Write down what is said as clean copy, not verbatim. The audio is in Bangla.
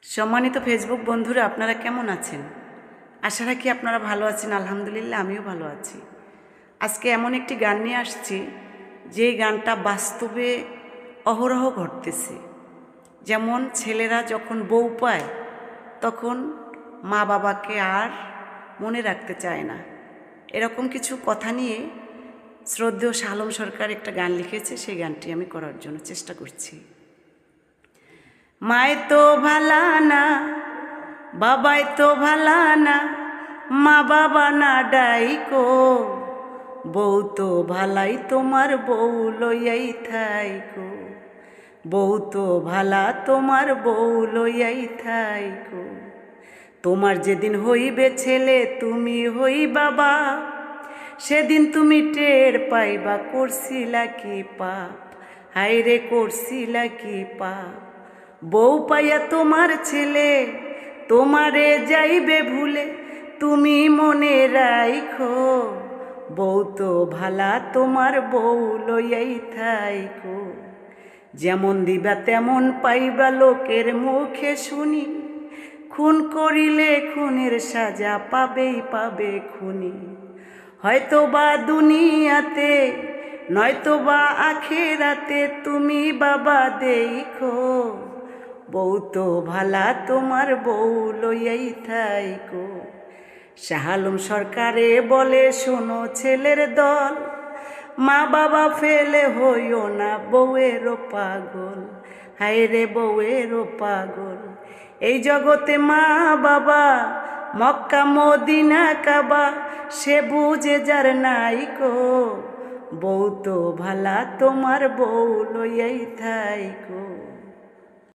সম্মানিত ফেসবুক বন্ধুরা, আপনারা কেমন আছেন? আশা রাখি আপনারা ভালো আছেন। আলহামদুলিল্লাহ, আমিও ভালো আছি। আজকে এমন একটি গান নিয়ে আসছি যে গানটা বাস্তবে অহরহ ঘটতেছে। যেমন ছেলেরা যখন বউ পায় তখন মা বাবাকে আর মনে রাখতে চায় না। এরকম কিছু কথা নিয়ে শ্রদ্ধেয় শাহ আলম সরকার একটা গান লিখেছে। সেই গানটি আমি করার জন্য চেষ্টা করছি। মায় তো ভালা না, বাবাই তো ভালা না, মা বাবা না ডাইকো, বউ তো ভালাই তোমার বউ লইয়াই থাইকো, বউ তো ভালা তোমার বউ লইয়াই থাইকো। তোমার যেদিন হইবে ছেলে তুমি হই বাবা, সেদিন তুমি টের পাইবা করছিলা কি পাপ, হায়রে করছিলা কি পাপ। বউ পাইয়া তোমার ছেলে তোমারে যাইবে ভুলে, তুমি মনে রাইখো, বউ তো ভালা তোমার বউ লইয়াই থাইকো। যেমন দিবা তেমন পাইবা লোকের মুখে শুনি, খুন করিলে খুনের সাজা পাবেই পাবে খুনি। হয়তো বা দুনিয়াতে নয়তো বা আখেরাতে তুমি বাবা দেখো, বউ তো ভালা তোমার বউ লইয়াই থাইকো। শাহ আলম সরকারে বলে শোনো ছেলের দল, মা বাবা ফেলে হইও না বউয়েরও পাগল, হায়রে বউয়েরও পাগল। এই জগতে মা বাবা মক্কা মদিনা কাবা, সে বুঝে যার নাইকো, বউ তো ভালা তোমার বউ লইয়াই থাইকো।